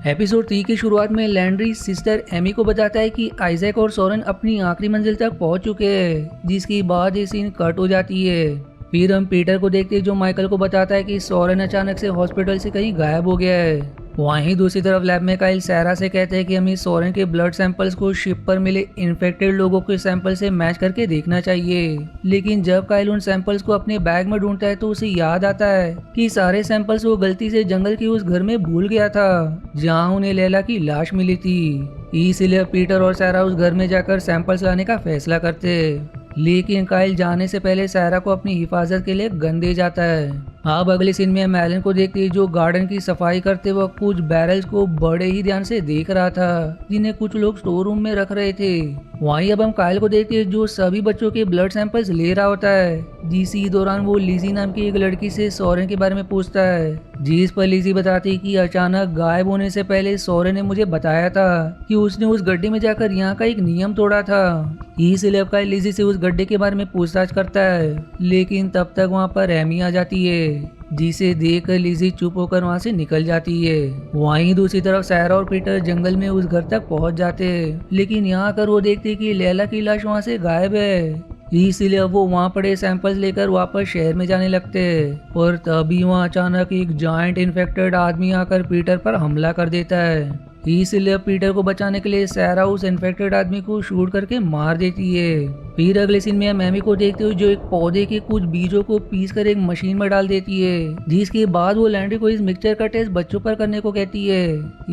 Episode 3 की शुरुआत में लैंड्री सिस्टर एमी को बताता है कि आइजैक और सोरेन अपनी आखिरी मंजिल तक पहुंच चुके हैं, जिसके बाद ये सीन कट हो जाती है। फिर हम पीटर को देखते हैं जो माइकल को बताता है कि सोरेन अचानक से हॉस्पिटल से कहीं गायब हो गया है। वहीं दूसरी तरफ लैब में काइल सैरा से कहते हैं कि हमें सोरेन के ब्लड सैंपल्स को शिप पर मिले इन्फेक्टेड लोगों के सैंपल से मैच करके देखना चाहिए। लेकिन जब काइल उन सैंपल्स को अपने बैग में ढूंढता है तो उसे याद आता है कि सारे सैंपल्स वो गलती से जंगल के उस घर में भूल गया था जहां उन्हें लैला की लाश मिली थी। इसलिए पीटर और सैरा उस घर में जाकर सैंपल्स लाने का फैसला करते। लेकिन काइल जाने से पहले सैरा को अपनी हिफाजत के लिए गन दे जाता है। अब अगले सीन में हम एलन को देखते हैं जो गार्डन की सफाई करते वक्त कुछ बैरल्स को बड़े ही ध्यान से देख रहा था, जिन्हें कुछ लोग स्टोर रूम में रख रहे थे। वहीं अब हम काइल को देखते हैं जो सभी बच्चों के ब्लड सैंपल्स ले रहा होता है। जिस दौरान वो लिजी नाम की एक लड़की से सोरेन के बारे में पूछता है, जिस पर लिजी बताती है कि अचानक गायब होने से पहले सोरेन ने मुझे बताया था कि उसने उस गड्ढे में जाकर यहाँ का एक नियम तोड़ा था। इसलिए अब काइल लिजी से उस गड्ढे के बारे में पूछताछ करता है, लेकिन तब तक वहाँ पर एमी आ जाती है, जिसे देखकर लिजी चुप होकर वहां से निकल जाती है। वहीं दूसरी तरफ सैरा और पीटर जंगल में उस घर तक पहुंच जाते हैं, लेकिन यहाँ आकर वो देखते कि लैला की लाश वहां से गायब है। इसलिए अब वो वहां पड़े सैंपल्स लेकर वापस शहर में जाने लगते हैं। और तभी वहां अचानक एक जायंट इन्फेक्टेड आदमी आकर पीटर पर हमला कर देता है। इसलिए पीटर को बचाने के लिए सैरा उस इन्फेक्टेड आदमी को शूट करके मार देती है। फिर अगले सीन में हम एमी को देखते हुए जो एक पौधे के कुछ बीजों को पीस कर एक मशीन में डाल देती है, जिसके बाद वो लैंड्री को इस मिक्सचर का टेस्ट बच्चों पर करने को कहती है।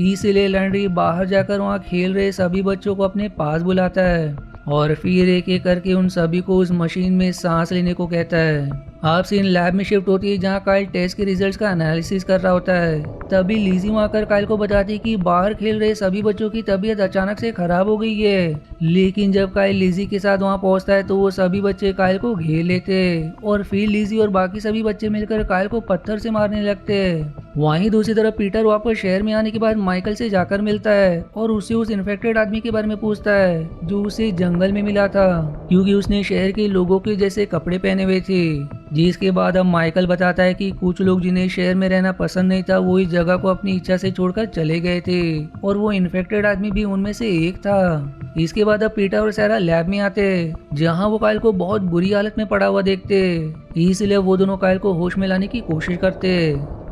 इसलिए लैंड्री बाहर जाकर वहाँ खेल रहे सभी बच्चों को अपने पास बुलाता है और फिर एक एक करके उन सभी को उस मशीन में सांस लेने को कहता है। अब सीन लैब में शिफ्ट होती है जहां काइल टेस्ट के रिजल्ट्स का एनालिसिस कर रहा होता है। तभी लिजी वहां आकर काइल को बताती है कि बाहर खेल रहे सभी बच्चों की तबीयत अचानक से खराब हो गई है। लेकिन जब काइल लिजी के साथ वहां पहुंचता है तो वो सभी बच्चे काइल को घेर लेते और फिर लिजी और बाकी सभी बच्चे मिलकर काइल को पत्थर से मारने लगते। वहीं दूसरी तरफ पीटर वापस शहर में आने के बाद माइकल से जाकर मिलता है और उससे उस इन्फेक्टेड आदमी के बारे में पूछता है जो उसे जंगल में मिला था, क्योंकि उसने शहर के लोगों के जैसे कपड़े पहने हुए थे। जिसके बाद अब माइकल बताता है कि कुछ लोग जिन्हें शहर में रहना पसंद नहीं था वो इस जगह को अपनी इच्छा से छोड़कर चले गए थे और वो इन्फेक्टेड आदमी भी उनमें से एक था। इसके बाद अब पीटर और सैरा लैब में आते जहां वो काइल को बहुत बुरी हालत में पड़ा हुआ देखते। इसलिए वो दोनों काइल को होश में लाने की कोशिश करते।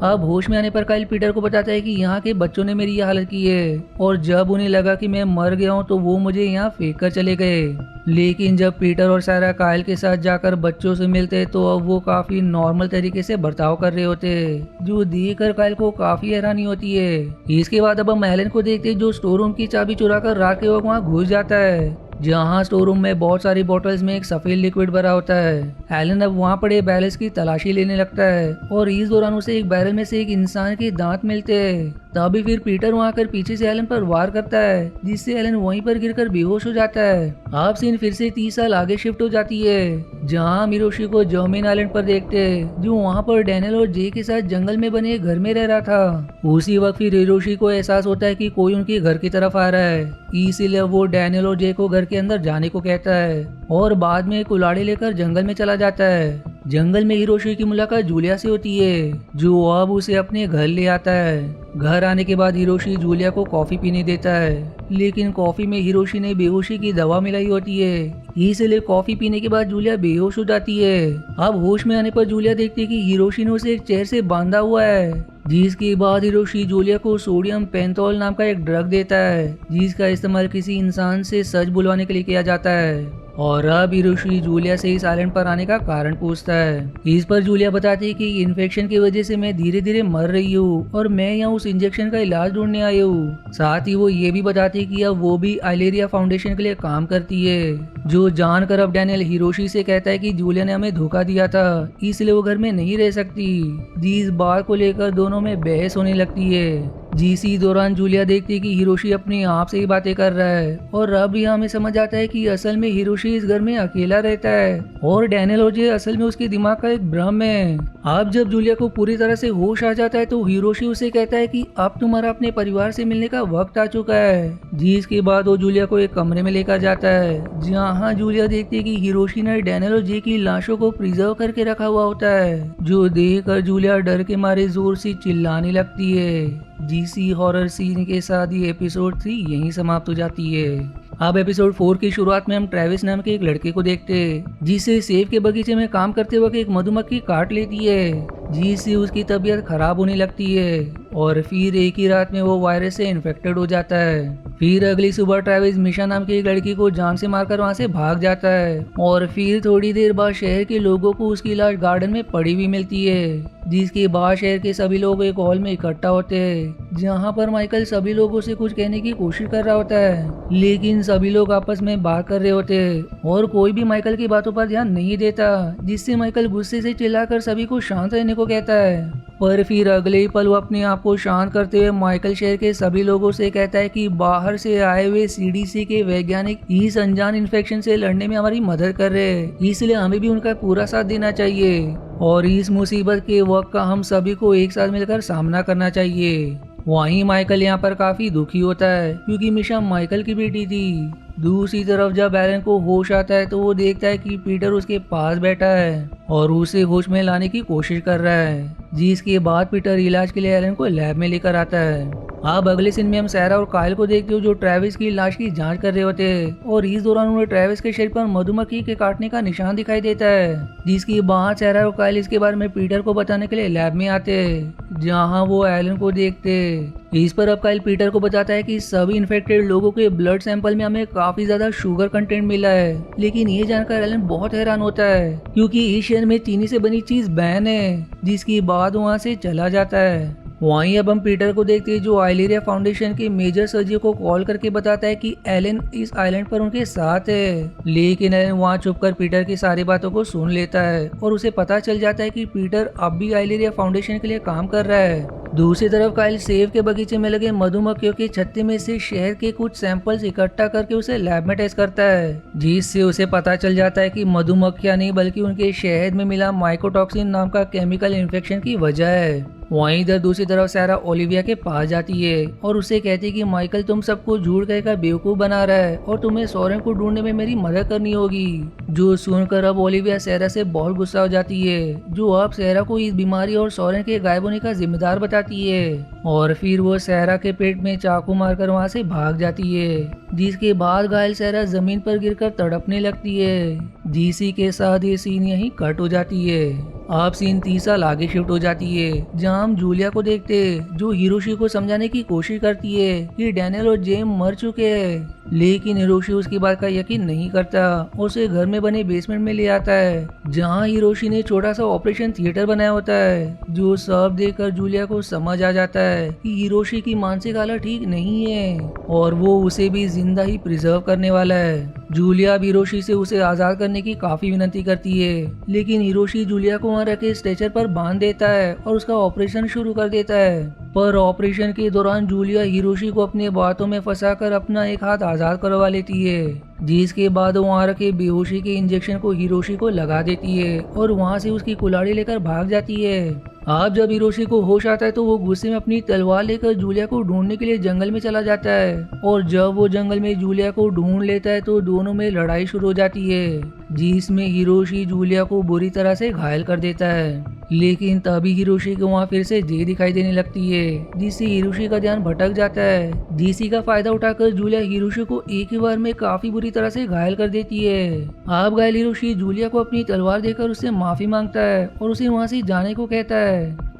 अब होश में आने पर काइल पीटर को बताता है कि यहाँ के बच्चों ने मेरी यह हालत की है और जब उन्हें लगा कि मैं मर गया हूँ तो वो मुझे यहाँ फेंक कर चले गए। लेकिन जब पीटर और सारा काइल के साथ जाकर बच्चों से मिलते तो अब वो काफी नॉर्मल तरीके से बर्ताव कर रहे होते, जो देखकर काइल को काफी हैरानी होती है। इसके बाद अब हम एलन को देखते जो स्टोर रूम की चाबी चुरा कर रात के वक्त वहाँ घुस जाता है, जहाँ स्टोर रूम में बहुत सारी बोतल्स में एक सफेद लिक्विड भरा होता है। एलन अब वहाँ पड़े बैरल्स की तलाशी लेने लगता है और इस दौरान उसे एक बैरल में से एक इंसान के दांत मिलते हैं। तभी फिर पीटर वहाँ आकर पीछे से एलन पर वार करता है, जिससे एलन वहीं पर गिरकर बेहोश हो जाता है। अब सीन फिर से 30 साल आगे शिफ्ट हो जाती है जहाँ हम हिरोशी को जर्मेन आइलैंड पर देखते हैं, जो वहाँ पर डैनियल और जे के साथ जंगल में बने घर में रह रहा था। उसी वक्त फिर हिरोशी को एहसास होता है कि कोई उनके घर की तरफ आ रहा है, इसीलिए वो डैनियल और जे को घर के अंदर जाने को कहता है और बाद में कुल्हाड़ी लेकर जंगल में चला जाता है। जंगल में हिरोशी की मुलाकात जूलिया से होती है, जो अब उसे अपने घर ले आता है। घर आने के बाद हिरोशी जूलिया को कॉफी पीने देता है, लेकिन कॉफी में हिरोशी ने बेहोशी की दवा मिलाई होती है, इसलिए कॉफी पीने के बाद जूलिया बेहोश हो जाती है। अब होश में आने पर जूलिया देखती है कि हिरोशी ने उसे एक चेयर से बांधा हुआ है, जिसके बाद हिरोशी जूलिया को सोडियम पेंथोल नाम का एक ड्रग देता है, जिसका इस्तेमाल किसी इंसान से सच बुलवाने के लिए किया जाता है। और अब हिरोशी जूलिया से इस आइलैंड पर आने का कारण पूछता है। इस पर जूलिया बताती है कि इन्फेक्शन की वजह से मैं धीरे धीरे मर रही हूँ और मैं यहाँ उस इंजेक्शन का इलाज ढूंढने आई हूँ। साथ ही वो ये भी बताती है कि अब वो भी आइलेरिया फाउंडेशन के लिए काम करती है, जो जानकर अब डैनियल हिरोशी से कहता है कि जूलिया ने हमें धोखा दिया था, इसलिए वो घर में नहीं रह सकती। जिस बात को लेकर दोनों में बहस होने लगती है। इसी दौरान जूलिया देखती है कि हिरोशी अपने आप से ही बातें कर रहा है और अब यहाँ हमें समझ आता है कि असल में हिरोशी इस घर में अकेला रहता है और डैनियल और जे असल में उसके दिमाग का एक भ्रम है। अब जब जूलिया को पूरी तरह से होश आ जाता है तो हिरोशी उसे कहता है कि अब तुम्हारा अपने परिवार से मिलने का वक्त आ चुका है, जिसके बाद वो जूलिया को एक कमरे में लेकर जाता है, जहाँ जूलिया देखती है कि हिरोशी ने डैनियल और जे की लाशों को प्रिजर्व करके रखा हुआ होता है, जो देखकर जूलिया डर के मारे जोर से चिल्लाने लगती है। जीसी हॉरर सीन के साथ ये एपिसोड 3 यहीं समाप्त हो जाती है। अब एपिसोड 4 की शुरुआत में हम ट्रेविस नाम के एक लड़के को देखते हैं जिसे सेब के बगीचे में काम करते वक्त एक मधुमक्खी काट लेती है, जिससे उसकी तबीयत खराब होने लगती है और फिर एक ही रात में वो वायरस से इन्फेक्टेड हो जाता है। फिर अगली सुबह ट्रेविस मिशा नाम की एक लड़की को जान से मारकर वहां से भाग जाता है और फिर थोड़ी देर बाद शहर के लोगों को उसकी लाश गार्डन में पड़ी हुई मिलती है, जिसके बाद शहर के सभी लोग एक हॉल में इकट्ठा होते हैं जहां पर माइकल सभी लोगों से कुछ कहने की कोशिश कर रहा होता है, लेकिन सभी लोग आपस में बात कर रहे होते हैं और कोई भी माइकल की बातों पर ध्यान नहीं देता, जिससे माइकल गुस्से से चिल्लाकर सभी को शांत रहने को कहता है। पर फिर अगले ही पल वो अपने आप को शांत करते हुए माइकल शहर के सभी लोगों से कहता है कि बाहर से आए हुए सीडीसी के वैज्ञानिक इस अनजान इन्फेक्शन से लड़ने में हमारी मदद कर रहे हैं, इसलिए हमें भी उनका पूरा साथ देना चाहिए और इस मुसीबत के वक्त का हम सभी को एक साथ मिलकर सामना करना चाहिए। वहीं माइकल यहाँ पर काफी दुखी होता है क्योंकि मिशा माइकल की बेटी थी। दूसरी तरफ जब एलन को होश आता है तो वो देखता है कि पीटर उसके पास बैठा है और उसे होश में लाने की कोशिश कर रहा है, जिसके बाद पीटर इलाज के लिए एलन को लैब में लेकर आता है। अब अगले सीन में हम सैरा और कायल को देखते हो जो ट्रेविस की लाश की जांच कर रहे होते हैं और इस दौरान उन्हें ट्रेविस के शरीर पर मधुमक्खी के काटने का निशान दिखाई देता है, जिसके बाद सैरा और कायल इसके बारे में पीटर को बताने के लिए लैब में आते हैं जहां वो एलन को देखते हैं। इस पर अब कायल पीटर को बताता है कि सभी इन्फेक्टेड लोगों के ब्लड सैंपल में हमें काफी ज्यादा शुगर कंटेंट मिला है, लेकिन ये जानकर एलन बहुत हैरान होता है क्योंकि इस शहर में चीनी से बनी चीज बैन है, जिसके बाद वहाँ से चला जाता है। वहीं अब हम पीटर को देखते हैं जो आइलेरिया फाउंडेशन के मेजर सर्जियो को कॉल करके बताता है कि एलन इस आइलैंड पर उनके साथ है, लेकिन एलन वहां छुपकर पीटर की सारी बातों को सुन लेता है और उसे पता चल जाता है कि पीटर अब भी आइलेरिया फाउंडेशन के लिए काम कर रहा है। दूसरी तरफ काइल सेब के बगीचे में लगे मधुमक्खियों के छत्ते में से शहर के कुछ सैंपल्स इकट्ठा करके उसे लैब में टेस्ट करता है, जिससे उसे पता चल जाता है कि मधुमक्खियां नहीं बल्कि उनके शहद में मिला माइकोटॉक्सिन नाम का केमिकल इन्फेक्शन की वजह है। वहीं इधर दूसरी तरफ सैरा ओलिविया के पास जाती है और उससे कहती है कि माइकल तुम सबको झूठ कहकर बेवकूफ बना रहा है और तुम्हें सोरेन को ढूंढने में मेरी मदद करनी होगी। जो सुनकर अब ओलिविया सैरा से बहुत गुस्सा हो जाती है, जो अब सैरा को इस बीमारी और सोरेन के गायब होने का जिम्मेदार बताती है और फिर वो सैरा के पेट में चाकू मारकर वहां से भाग जाती है, जिसके बाद घायल सैरा जमीन पर गिरकर तड़पने लगती है। जीसी के साथ ये सीन यहीं कट हो जाती है। अब सीन 30 साल आगे शिफ्ट हो जाती है जहां हम जूलिया को देखते हैं जो हिरोशी को समझाने की कोशिश करती है कि डैनियल और जेम मर चुके हैं, लेकिन हिरोशी उसकी बात का यकीन नहीं करता और उसे घर में बने बेसमेंट में ले आता है जहां हिरोशी ने छोटा सा ऑपरेशन थिएटर बनाया होता है। जो सब देखकर जूलिया को समझ आ जाता है कि हिरोशी की मानसिक हालत ठीक नहीं है और वो उसे भी जिंदा ही प्रिजर्व करने वाला है। जूलिया अब हिरोशी से उसे आजाद करने की काफी विनती करती है, लेकिन हिरोशी जूलिया को वहां रखे स्ट्रेचर पर बांध देता है और उसका ऑपरेशन शुरू कर देता है। पर ऑपरेशन के दौरान जूलिया हिरोशी को अपने बातों में फंसाकर अपना एक हाथ आजाद करवा लेती है, जिसके बाद वहां रखे बेहोशी के इंजेक्शन को हिरोशी को लगा देती है और वहां से उसकी कुल्हाड़ी लेकर भाग जाती है। अब जब हिरोशी को होश आता है तो वो गुस्से में अपनी तलवार लेकर जूलिया को ढूंढने के लिए जंगल में चला जाता है और जब वो जंगल में जूलिया को ढूंढ लेता है तो दोनों में लड़ाई शुरू हो जाती है, जिसमें हिरोशी जूलिया को बुरी तरह से घायल कर देता है। लेकिन तभी हिरोशी को वहाँ फिर से जे दिखाई देने लगती है, जिससे हिरोशी का ध्यान भटक जाता है। जीसी का फायदा उठाकर जूलिया हिरोशी को एक ही बार में काफी बुरी तरह से घायल कर देती है। अब घायल हिरोशी जूलिया को अपनी तलवार देकर उससे माफी मांगता है और उसे वहाँ से जाने को कहता है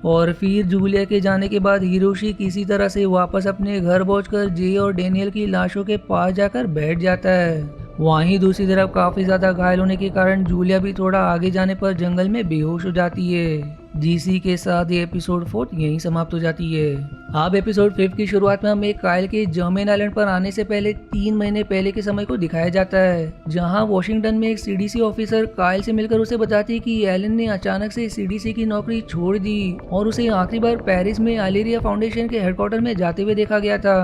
और फिर जूलिया के जाने के बाद हिरोशी किसी तरह से वापस अपने घर पहुंचकर जे और डेनियल की लाशों के पास जाकर बैठ जाता है। वहीं दूसरी तरफ काफी ज्यादा घायल होने के कारण जूलिया भी थोड़ा आगे जाने पर जंगल में बेहोश हो जाती है। जीसी के साथ ये एपिसोड 4 यहीं समाप्त हो जाती है। अब एपिसोड 5 की शुरुआत में हमें काइल के जर्मेन आइलैंड पर आने से पहले 3 महीने पहले के समय को दिखाया जाता है, जहां वॉशिंगटन में एक सीडीसी ऑफिसर काइल से मिलकर उसे बताती है कि एलन ने अचानक से सीडीसी की नौकरी छोड़ दी और उसे आखिरी बार पेरिस में आइलेरिया फाउंडेशन के हेडक्वार्टर में जाते हुए देखा गया था,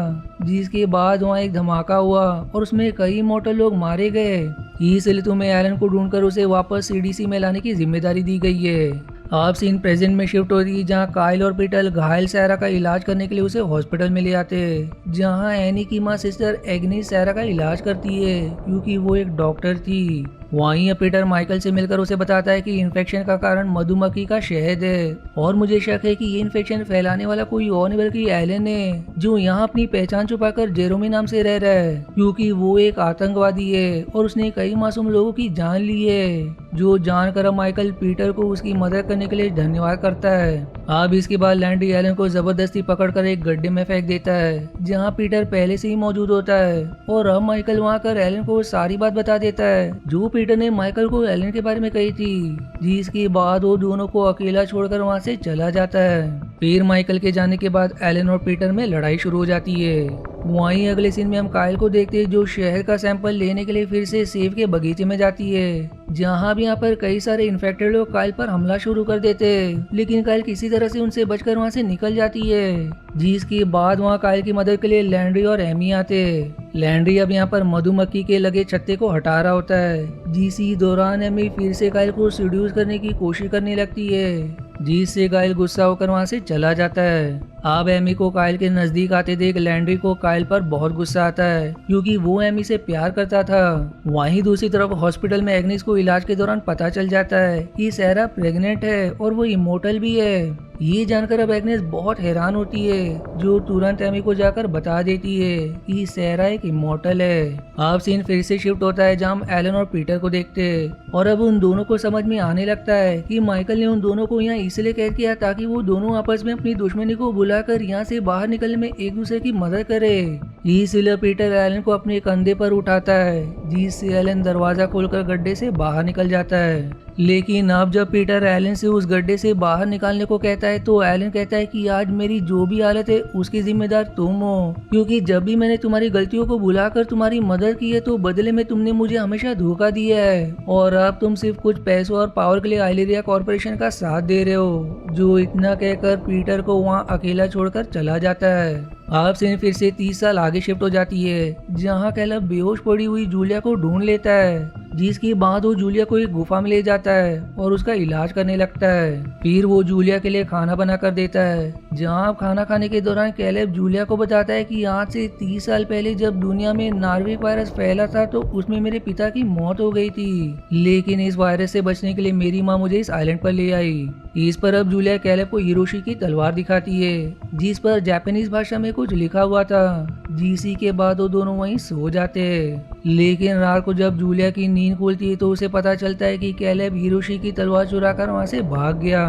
जिसके बाद वहाँ एक धमाका हुआ और उसमें कई मॉर्टल लोग मारे गए। इसलिए तुम्हें एलन को ढूंढकर उसे वापस सीडीसी में लाने की जिम्मेदारी दी गई है। अब सीन प्रेजेंट में शिफ्ट हो रही है जहाँ काइल और पीटर घायल सैरा का इलाज करने के लिए उसे हॉस्पिटल में ले आते हैं, जहाँ एनी की माँ सिस्टर एग्निस सैरा का इलाज करती है क्योंकि वो एक डॉक्टर थी। वहीं अब पीटर माइकल से मिलकर उसे बताता है कि इन्फेक्शन का कारण मधुमक्खी का शहद है और मुझे शक है कि ये इन्फेक्शन फैलाने वाला कोई और नहीं बल्कि एलन है, जो यहाँ अपनी पहचान छुपाकर जेरोमी नाम से रह रहा है, क्योंकि वो एक आतंकवादी है और उसने कई मासूम लोगों की जान ली है। जो जानकर अब माइकल पीटर को उसकी मदद करने के लिए धन्यवाद करता है। अब इसके बाद लैंड्री एलन को जबरदस्ती पकड़कर एक गड्ढे में फेंक देता है, जहाँ पीटर पहले से ही मौजूद होता है और अब माइकल वहाँ कर एलन को सारी बात बता देता है जो पीटर ने माइकल को एलन के बारे में कही थी, जिसके बाद वो दोनों को अकेला छोड़कर वहाँ से चला जाता है। फिर माइकल के जाने के बाद एलन और पीटर में लड़ाई शुरू हो जाती है। वहीं अगले सीन में हम काइल को देखते हैं जो शहर का सैंपल लेने के लिए फिर से सेब के बगीचे में जाती है, जहाँ भी यहाँ पर कई सारे इन्फेक्टेड लोग काइल पर हमला शुरू कर देते हैं, लेकिन काइल किसी तरह से उनसे बचकर वहाँ से निकल जाती है। जिसके बाद वहाँ काइल की मदद के लिए लैंड्री और एमी आते हैं। लैंड्री अब यहाँ पर मधुमक्खी के लगे छत्ते को हटा रहा होता है, जिसी दौरान एमी फिर से काइल को सीड्यूस करने की कोशिश करने लगती है, जिससे काइल गुस्सा होकर वहाँ से चला जाता है। अब एमी को काइल के नजदीक आते देख लैंड्री को काइल पर बहुत गुस्सा आता है, क्योंकि वो एमी से प्यार करता था। वहीं दूसरी तरफ हॉस्पिटल में एग्निस को इलाज के दौरान पता चल जाता है कि सैरा प्रेग्नेंट है और वो इमोर्टल भी है। ये जानकर अब एग्नेस बहुत हैरान होती है, जो तुरंत एमी को जाकर बता देती है कि सैरा एक इमोर्टल है। अब सीन फिर से शिफ्ट होता है, जहाँ हम एलन और पीटर को देखते हैं और अब उन दोनों को समझ में आने लगता है कि माइकल ने उन दोनों को यहाँ इसलिए कैद किया ताकि वो दोनों आपस में अपनी दुश्मनी को बुलाकर यहाँ से बाहर निकलने में एक दूसरे की मदद करे। इसलिए पीटर एलन को अपने कंधे पर उठाता है, जिससे एलन दरवाजा खोलकर गड्ढे से बाहर निकल जाता है। लेकिन अब जब पीटर एलन से उस गड्ढे से बाहर निकालने को कहता है तो एलन कहता है कि आज मेरी जो भी हालत है उसकी जिम्मेदार तुम हो, क्योंकि जब भी मैंने तुम्हारी गलतियों को भुलाकर तुम्हारी मदद की है तो बदले में तुमने मुझे हमेशा धोखा दिया है और अब तुम सिर्फ कुछ पैसों और पावर के लिए आइलेरिया कॉर्पोरेशन का साथ दे रहे हो। जो इतना कहकर पीटर को वहाँ अकेला छोड़कर चला जाता है। अब सीन फिर से 30 साल आगे शिफ्ट हो जाती है, जहाँ कैलब बेहोश पड़ी हुई जूलिया को ढूंढ लेता है, जिसके बाद वो जूलिया को एक गुफा में ले जाता है और उसका इलाज करने लगता है। फिर वो जूलिया के लिए खाना बना कर देता है, जहाँ खाना खाने के दौरान कैलेब जूलिया को बताता है कि आज से 30 साल पहले जब दुनिया में नार्विक वायरस फैला था तो उसमें मेरे पिता की मौत हो गई थी, लेकिन इस वायरस से बचने के लिए मेरी माँ मुझे इस आइलैंड पर ले आई। इस पर अब जूलिया कैलेब को हिरोशी की तलवार दिखाती है, जिस पर जापानीज भाषा में कुछ लिखा हुआ था, जिसी के बाद वो दोनों वहीं सो जाते हैं। लेकिन रात को जब जूलिया की नींद खुलती है तो उसे पता चलता है कि कैलेब हिरोशी की तलवार चुराकर वहां से भाग गया।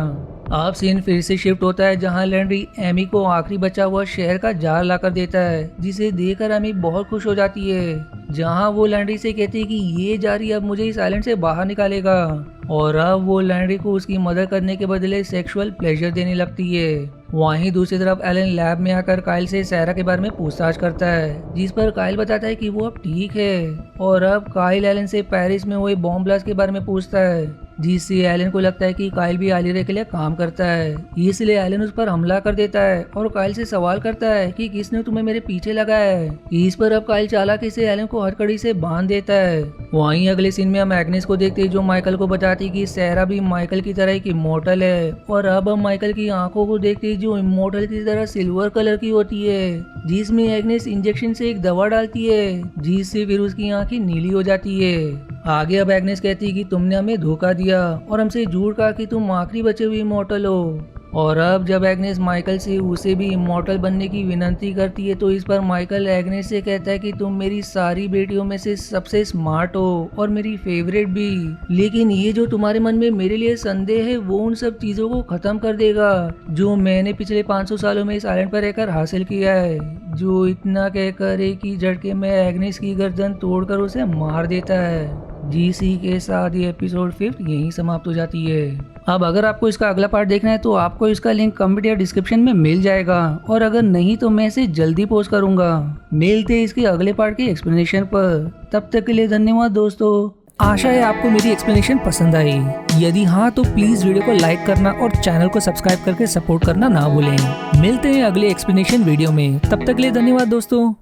अब सीन फिर से शिफ्ट होता है, जहां लैंड्री एमी को आखिरी बचा हुआ शहर का जार लाकर देता है, जिसे देखकर एमी बहुत खुश हो जाती है, जहां वो लैंड्री से कहती है कि ये जारी अब मुझे इस आइलैंड से बाहर निकालेगा और अब वो लैंड्री को उसकी मदद करने के बदले सेक्सुअल प्लेजर देने लगती है। वहीं दूसरी तरफ एलन लैब में आकर काइल से सैरा के बारे में पूछताछ करता है, जिस पर काइल बताता है कि वो अब ठीक है और अब काइल एलन से पेरिस में हुए बॉम्ब ब्लास्ट के बारे में पूछता है, जिससे एलन को लगता है कि काइल भी आलिया के लिए काम करता है, इसलिए एलन उस पर हमला कर देता है और काइल से सवाल करता है कि किसने तुम्हें मेरे पीछे लगाया है। इस पर अब काइल चालाकी से एलन को हथकड़ी से बांध देता है। वहीं अगले सीन में हम एग्नेस को देखते हैं, जो माइकल को बताती कि सैरा भी माइकल की तरह एक इमोर्टल है और अब हम माइकल की आंखों को देखते हैं जो इमोर्टल की तरह सिल्वर कलर की होती है, जिसमें एग्नेस इंजेक्शन से एक दवा डालती है, जिससे फिर उसकी आंखें नीली हो जाती है। आगे अब एग्नेस कहती है कि तुमने हमें धोखा दिया और हमसे झूठ कहा कि तुम आखिरी बचे हुए इमोर्टल हो। और अब जब एग्नेस माइकल से उसे भी इमोर्टल बनने की विनती करती है तो इस पर माइकल एग्नेस से कहता है कि तुम मेरी सारी बेटियों में से सबसे स्मार्ट हो और मेरी फेवरेट भी, लेकिन ये जो तुम्हारे मन में मेरे लिए संदेह है वो उन सब चीजों को खत्म कर देगा जो मैंने पिछले 500 सालों में इस आइलैंड पर रहकर हासिल किया है। जो इतना कहकर एक ही झटके में एग्नेस की गर्दन तोड़कर उसे मार देता है। जीसी के साथ ये एपिसोड 5 यहीं समाप्त हो जाती है। अब अगर आपको इसका अगला पार्ट देखना है तो आपको इसका लिंक कमेंट या डिस्क्रिप्शन में मिल जाएगा, और अगर नहीं तो मैं इसे जल्दी पोस्ट करूंगा। मिलते हैं इसके अगले पार्ट के एक्सप्लेनेशन पर। तब तक के लिए धन्यवाद दोस्तों। आशा है आपको मेरी एक्सप्लेनेशन पसंद आई। यदि हाँ तो प्लीज वीडियो को लाइक करना और चैनल को सब्सक्राइब करके सपोर्ट करना ना भूलें। मिलते हैं अगले एक्सप्लेनेशन वीडियो में। तब तक के लिए धन्यवाद दोस्तों।